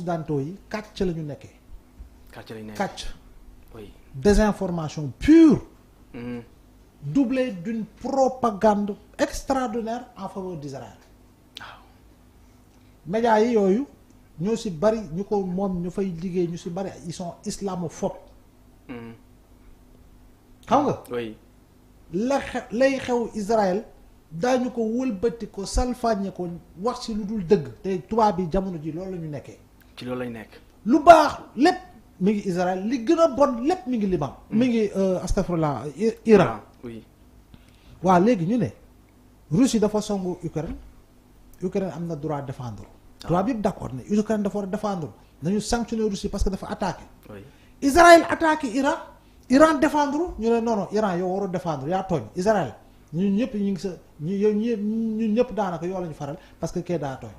occidentaux yi kàcc la ñu nekkee. kàcc la ñu nekkee kàcc. oui. désinformation pure. Doublée d'une propagande extraordinaire en faveur d'Israël. waaw. médias yi yooyu ñoo si bari ñu ko moom ñu fay liggéey ñu si bari ils sont islamophobes. xam nga. oui. lay xew Israël daañu ko wëlbati ko salfaañe ko wax si lu dul dëgg te tubaab bi jamono ji loolu la ñu nekkee. ci loolu lañ nekk. lu baax lépp mi ngi Israël li gën a bon lépp mi ngi Liban. mi ngi astafurlah Iran. oui. waaw léegi ñu ne Russie dafa songu Ukraine am na droit défendre. tubaab yëpp d'accord ne Ukraine dafa war a défendre nañu sanctionner Russie parce que dafa attaqué. oui. Israël attaqué Iran défendre ñu ne non Iran yow waroo défendre yaa tooñ Israël ñun ñëpp ñu ngi sa ñun ñëpp daanaka yoo la ñu faral parce que kee daa tooñ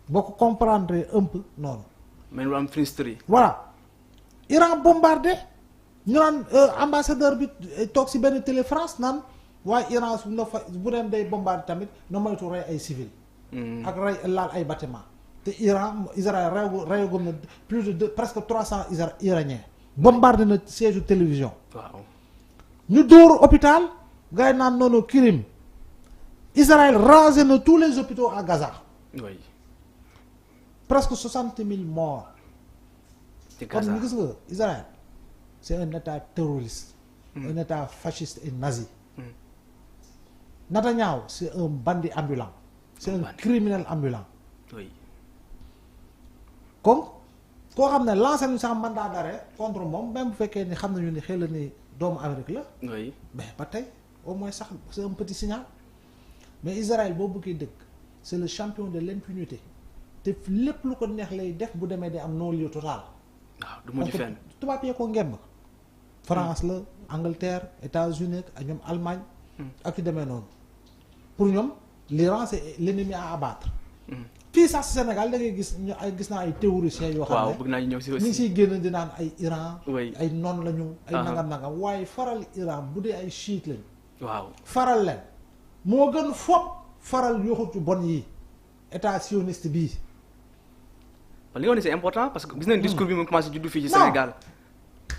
boo ko comprendre un peu noonu. mais lu am Finistère. voilà Iran bombardé ñu naan ambassadeur bi toog si benn télé France naan waaye Iran su na fa bu dem day bombardé tamit na moytu rey ay civil ak rey laal ay bâtiment te Israël reyagum na plus de presque 300 iraniens bombardé na siège télévision. waaw. ñu dóor hôpital gars yi naan noonu crime Israël rasé na tous les hôpitaux à Gaza. oui. presque 60 000 morts. ci Gaza kon gis nga Israël c'est un état terroriste. un état fasciste et nazi. Netanyahou c'est un bandit ambulant. c'est un criminel ambulant. oui. comme koo xam ne lancé nañu sax mandat d'arrêt contre moom même bu fekkee ni xam nañu ni xel ni doomu Amérique la. oui. mais ba tey au moins sax c'est un petit signal mais Israël boo bëggee dëkk c'est le champion de l'impunité te lépp lu ko neex lay def bu demee day am non-lieu total. waaw du mujj fenn. tubaab yee ko ngemb. France la Angleterre États-Unis ak ñoom Allemagne. ak yu demee noonu pour ñoom l'Iran c'est l'ennemi à abattre. fii sax si Sénégal da ngay gis naa ay théoriciens yoo xam ne waaw bëgg naa ñëw si aussi. ñu ngi siy génn di naan ay Iran. oui. ay noon lañu. ay nangam waaye faral Iran bu dee ay chiite lañu. waaw. faral leen moo gën fopp faral yoxut yu bon yi état sioniste bii. li nga wax ni c'est important parce que gis nañ discours bi mu commencé juddu fii ci Sénégal.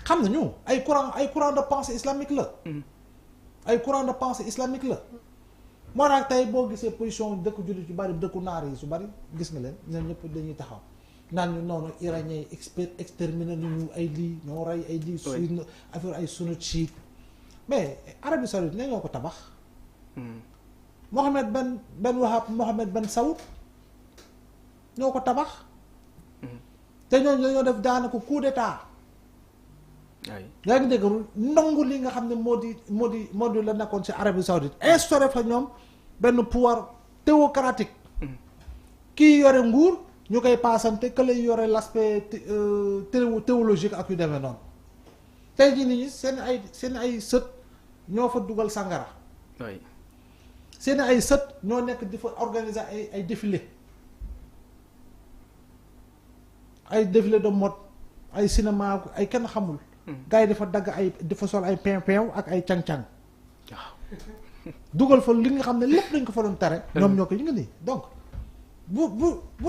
xam nañu ay courant de pensée islamique la. ay courant de pensée islamique la. moo tax tey boo gisee position dëkk jullit yu bari dëkku naar yi su bari gis nga leen ñoom ñëpp dañuy taxaw naan ñu noonu iranien yi exterminé nañu ay lii ñoo rey ay lii. suy affaire ay sunni chiite mais Arabie Saoudite ne ñoo ko tabax. Mohammed Ben Wahab Mohammed Ben Saoud ñoo ko tabax. te ñooñu dañoo def daanaka coup d'état. oui. yaa ngi dégg ndongu li nga xam ne moo di la nekkoon ci Arabie Saoudite instauré fa ñoom benn pouvoir théocratique. kii yore nguur ñu koy paasante que lay yore l'aspect théologique ak yu demee noonu tey jii nit ñi seen ay sët ñoo fa dugal sàngara. oui. seen ay sët ñoo nekk di fa organiser ay défilé ay défilé de mode ay cinéma ay kenn xamul. gars yi dafa dagg dafa sol ay pin-pin ak ay cang-cang. waaw. dugal fa li nga xam ne lépp dañ ko fa doon tere. ñoom ñoo ko ñu ngi nii donc bu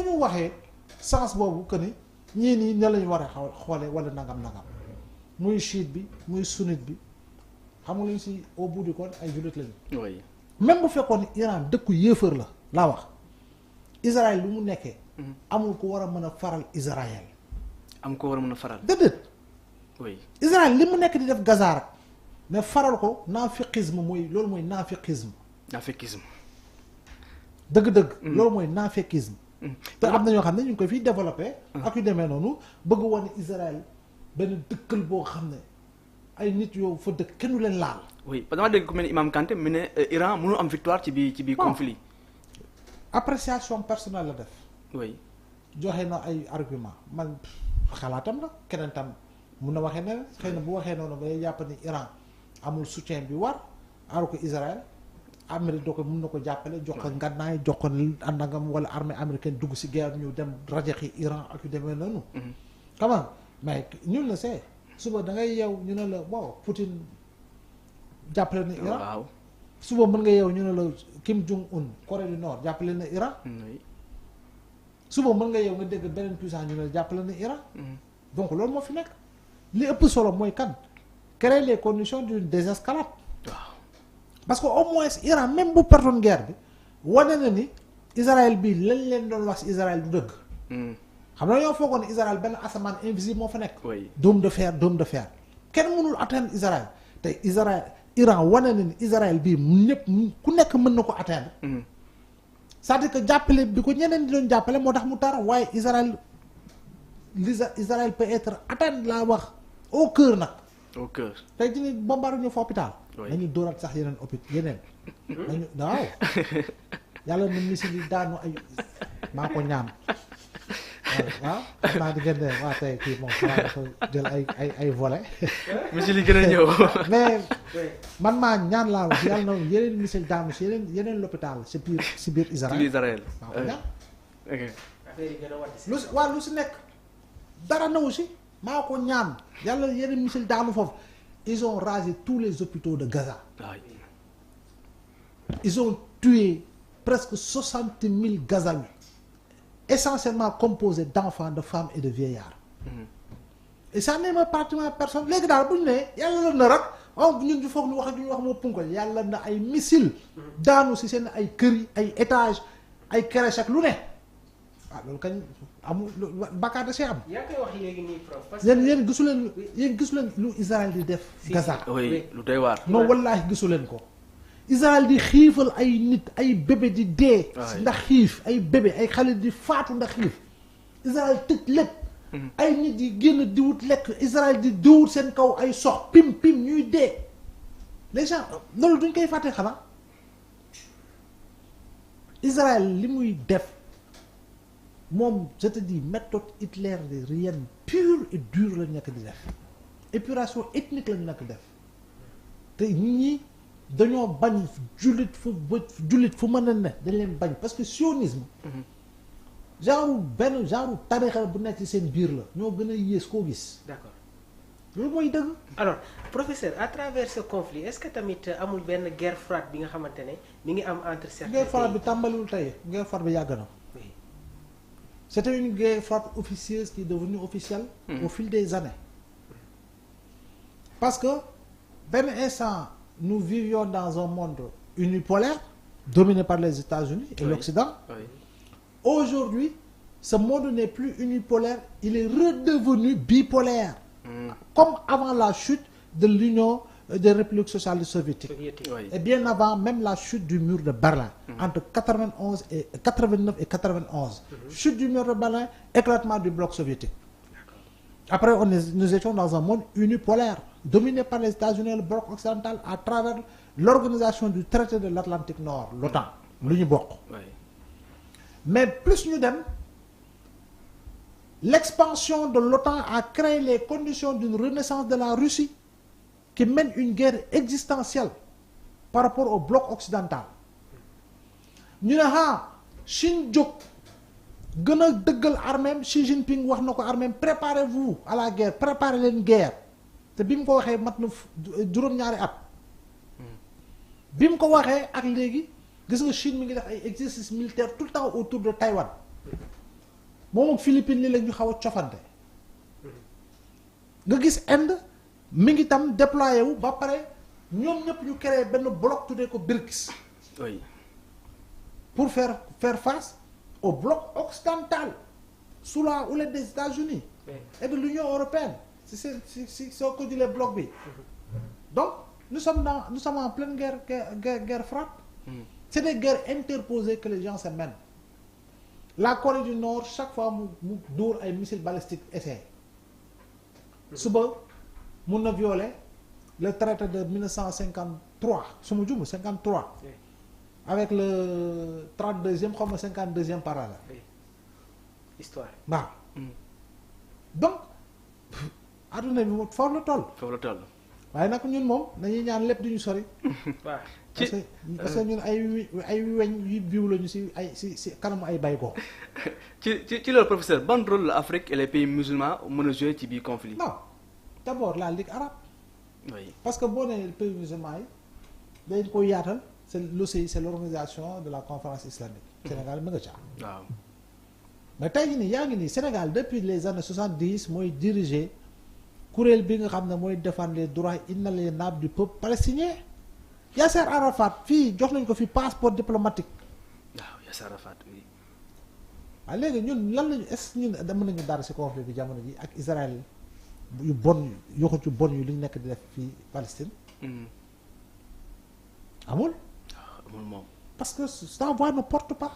ñu waxee sens boobu que ni ñii nii ne lañu war a xoolee wala nangam muy chiite bi muy sunnite bi xam nga lu ñu si au bout du compte ay jullit lañu. oui. même bu fekkoon ni Iran dëkku yéefar la laa wax Israël lu mu nekkee. amul ko war a mën a faral Israël. am ko war a mën a faral. déedéet. oui. Israël li mu nekk di def Gaza rek mais faral ko naafiqisme loolu mooy naafiqisme. naafiqisme. dëgg-dëgg. loolu mooy naafiqisme. te am na ñoo xam ne ñu ngi koy fiy développé. ak yu demee noonu bëgg wane Israël benn dëkkal boo xam ne ay nit yow fa dëkk kenn du leen laal. oui parce que dama dégg ku mel ni Imam Kanté mu ne Iran mënul am victoire ci biir conflit. appréciation personnelle la def. oui. joxe na ay argument man xalaatam la keneen tam mun na waxee ne xëy na bu waxee noonu ngay jàpp ni Iran amul soutien bi war alors que Israël Amérique doo ko mun na ko jàppale jox ko ngànnaay jox ko àndangam wala armée américaine dugg si guerre ñu dem rajaxi Iran ak yu demee noonu. xam nga mais ñun la see suba da ngay yeew ñu ne la bon Poutine jàppale na Iran. waaw. suba mën nga yeew ñu ne la Kim Jong Un Corée du Nord jàppale na Iran. suba mën nga yow nga dégg beneen puissance ñu ne jàppale na Iran. donc loolu moo fi nekk li ëpp solo mooy kan créer les conditions d'une désescalade. waaw parce que au moins Iran même bu pertoon guerre bi wane na ni Israël bii lañ leen doon wax si Israël du dëgg. xam nga ñoo foogoon ne Israël benn asamaan invisible moo fa nekk. oui dôme de fer kenn mënul atteindre Israël te Iran wane na ni Israël bii ñëpp ku nekk mën na ko atteindre. c'est-à-dire que jàppale bi ko ñeneen di doon jàppale moo tax mu tar waaye Israël peut être atteint laa wax au cœur nag. au cœur. tey jii nii bombardé ñu fa hôpital. oui dañuy dóoraat sax yeneen yeneen. dañu waaw yàlla na missile yi daanu ay maa ko ñaan. waaw xam naa di ngeen ne waa tey kii moom xanaa dafa jël ay volet. missile yi gën a ñëw. mais man maa ñaan laa wax yàlla na yeneen missile daanu si yeneen l'hôpital si biir Israël. ci Israël. maa ko ñaan. ok. affaire yi gën a wàcc si. lu si nekk dara nawu si maa ko ñaan yàlla yeneen missile daanu foofu ils ont rasé tous les hôpitaux de Gaza. waay. Ils ont tué presque 60 000 Gazaouis, essentiellement composés d'enfants, de femmes et de vieillards. Et ça n'est pas pratiquement personne. léegi daal bu ñu nee yàlla la na rek ñun du foog ñu wax moo punkal yàlla na ay missiles daanu si seen ay kër yi ay étages ay crèches ak lu ne loolu kañ amul bakkaar da see am. yaa koy wax léegi nii prof. parce que yéen gisu leen lu Israël di def. Gaza oui lu doy waar. non wallaahi gisu leen ko. Israël di xiifal ay nit ay bébé di dee. ndax xiif ay bébé ay xale di faatu ndax xiif. Israël tëj lépp. ay nit yi génn di wut lekk Israël di diwut seen kaw ay sox pim ñuy dee. les gens loolu duñ koy fàtte xanaa. Israël li muy def moom je te dis méthode hitlérienne pure et dure la ñu nekk di def. épuration ethnique la ñu nekk def te ñi dañoo bañ jullit fu mën a ne dañ leen bañ parce que sionisme genre tarixa bu nekk ci seen biir la ñoo gën a yées koo gis. d'accord loolu mooy dëgg. alors professeur à travers ce conflit est-ce que tamit amul benn guerre froide bi nga xamante ne mi ngi am entre certains pays. guerre froide bi tàmbaliwul tey guerre froide bi yàgg na. oui. c'était une guerre froide officieuse qui est devenue officielle. au fil des années. parce que benn instant nous vivions dans un monde unipolaire dominé par les États-Unis et l'Occident. oui. Aujourd'hui, ce monde n'est plus unipolaire, il est redevenu bipolaire. Comme avant la chute de l'Union des républiques socialistes soviétiques. oui. Et bien avant même la chute du mur de Berlin, entre 89 et 91. Chute du mur de Berlin, éclatement du bloc soviétique. Après, nous étions dans un monde unipolaire, dominé par les États-Unis et le bloc occidental à travers l'organisation du traité de l'Atlantique Nord, l'OTAN, l'Union bokk. oui. Mais plus ñu dem, l'expansion de l'OTAN a créé les conditions d'une renaissance de la Russie qui mène une guerre existentielle par rapport au bloc occidental. ñu ne Chine jóg gën a dëggal arméem Xi Jinping wax na ko arméem préparez-vous à la guerre préparez leen guerre te bi mu ko waxee mat na juróom-ñaari at. bi mu ko waxee ak léegi gis nga Chine mi ngi def ay exercices militaires tout le temps autour de Taïwan moom ak Philippines li la ñu xaw a cofante nga gis Inde mi ngi tam déployé wu ba pare ñoom ñëpp ñu créé benn bloc tuddee ko BRICS. oui. pour faire face au bloc occidental sous la houlette des États-Unis et de l'Union européenne si soo ko jëlee bloc bi donc nous sommes en pleine guerre froide. C'est des guerres interposées que les gens se mènent. La Corée du Nord chaque fois mu dóor ay missiles balistiques essai suba mun na violer le traité de 1953 su ma juum 53 avec le 32e xaw ma 52e parallèle. oui. histoire. waaw. donc adduna bi moom foofu la toll. foofu la toll. waaye nag ñun moom dañuy ñaan lépp duñu sori. waaw. parce que ñun ay weñ yu biiw lañu si kanamu ay bay ko. ci loolu professeur ban rôle la Afrique et les pays musulmans mën a jouer ci biir conflit. non d'abord la Ligue arabe. oui. parce que boo nee pays musulmans yi dañ ko yaatal c'est l'OCI c'est l'organisation de la conférence islamique. Sénégal mi nga ca. waaw. mais tey jii nii yaa ngi nii Sénégal depuis les années 70 mooy diriger kuréel bi nga xam ne mooy défendre les droits inaliénables du peuple palestinien Yasser Arafat fii jox nañ ko fi passeport diplomatique. waaw Yasser Arafat oui. waaw léegi ñun lan lañu est-ce ñun mën nañu dara ci conflit bi jamono ji ak Israël yu bon yoxut yu bon yu li ñu nekk di def fii Palestine. amul. amul moom. parce que ça voix ne porte pas.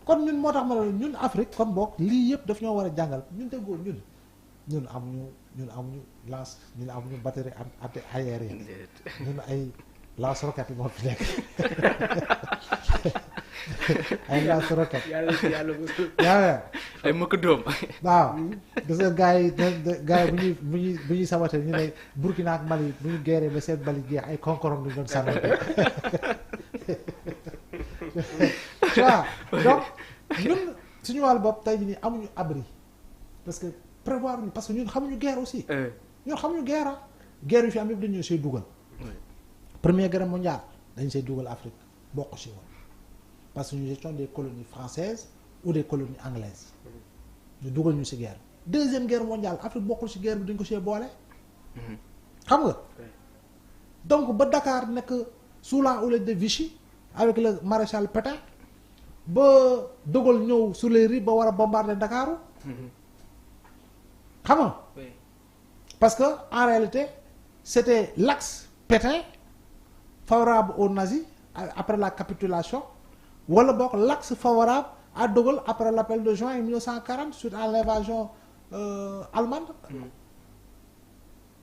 kon ñun moo tax ma ne ñun Afrique kon boog lii yëpp daf ñoo war a jàngal ñun déggoo ñun amuñu lance ñun amuñu batterie anti-aérienne ñun ay lance roquette moo fi nekk ay lance roquette. yàlla ay mëkk doom. waaw gis nga gars yi bu ñuy sabate ñu ne Burkina ak Mali bu ñu geeree ba seen Mali jeex ay konkorom lu doon sànnante. waaw donc ñun suñu wàllu bopp tey jii nii amuñu abri parce que prévoir ñu parce que ñun xamuñu guerre aussi. ñun xamuñu guerre guerre yu fi am yëpp dañu see dugal. Première Guerre mondiale dañ see dugal Afrique bokk si woon parce que ñu gestion des colonies françaises ou des colonies anglaises ñu dugal ñu si guerre. Deuxième Guerre mondiale Afrique bokkul si guerre bi dañ ko see boole. xam nga. donc ba Dakar nekk sous la houlette de Vichy avec le maréchal Pétain ba De Gaulle ñëw sur les rives ba war a bombarder Dakaru. xam nga. parce que en réalité c'était l'axe Pétain favorable aux nazis après la capitulation wala boog l'axe favorable à De Gaulle après l'appel de juin 1940 suite à l'invasion allemande.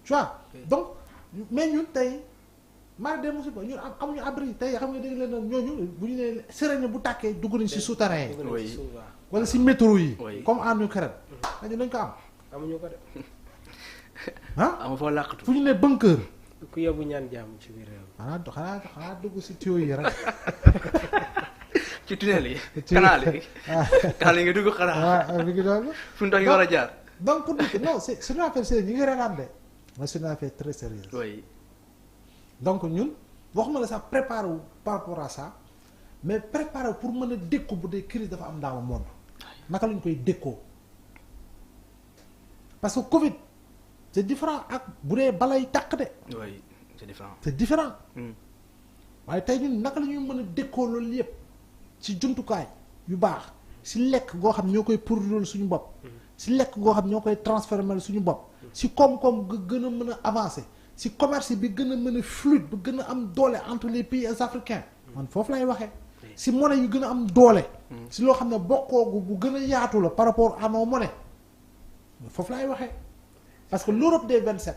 Tu vois donc mais ñun tey maa dem musiba ñun amuñu abri tey xam nga dégg leen ñooñu bu ñu nee sirène bu tàkkee dugg nañ ci souterrain yi wala ci métro yi comme en Ukraine dañu dañ ko am amuñu ko de amu foo làqatu fu ñu ne bunker ku yóbbu ñaan jàmm ci biir réew xanaa dugg ci tuyau yi rek ci tunnel yi canal yi canal yi nga dugg xanaa mi ngi doon fu ndox yi war a jaar donc pour dire que non c'est une affaire sérieuse ñi ngi reetaan de mais c'est une affaire très sérieuse oui donc ñun waxuma la sax préparer wu par rapport à ça mais préparer pour mën a dékku bu dee crise dafa am dans le monde naka lañ koy dékkoo parce que Covid c'est différent ak bu dee balay tàq de. oui c'est différent. c'est différent. waaye tey ñun naka la ñuy mën a dékkoo loolu yëpp ci jumtukaay yu baax ci lekk goo xam ñoo koy produire suñu bopp. ci lekk goo xam ñoo koy transformer suñu bopp. ci koom-koom ga gën a mën a avancer. ci commerce bi gën a mën a fluide bu gën a am doole entre les pays africains man foofu lay waxee ci monnaie yu gën a am doole ci loo xam ne bokkoogu bu gën a yaatu la par rapport à nos monnaies foofu lay waxee parce que l'Europe des 27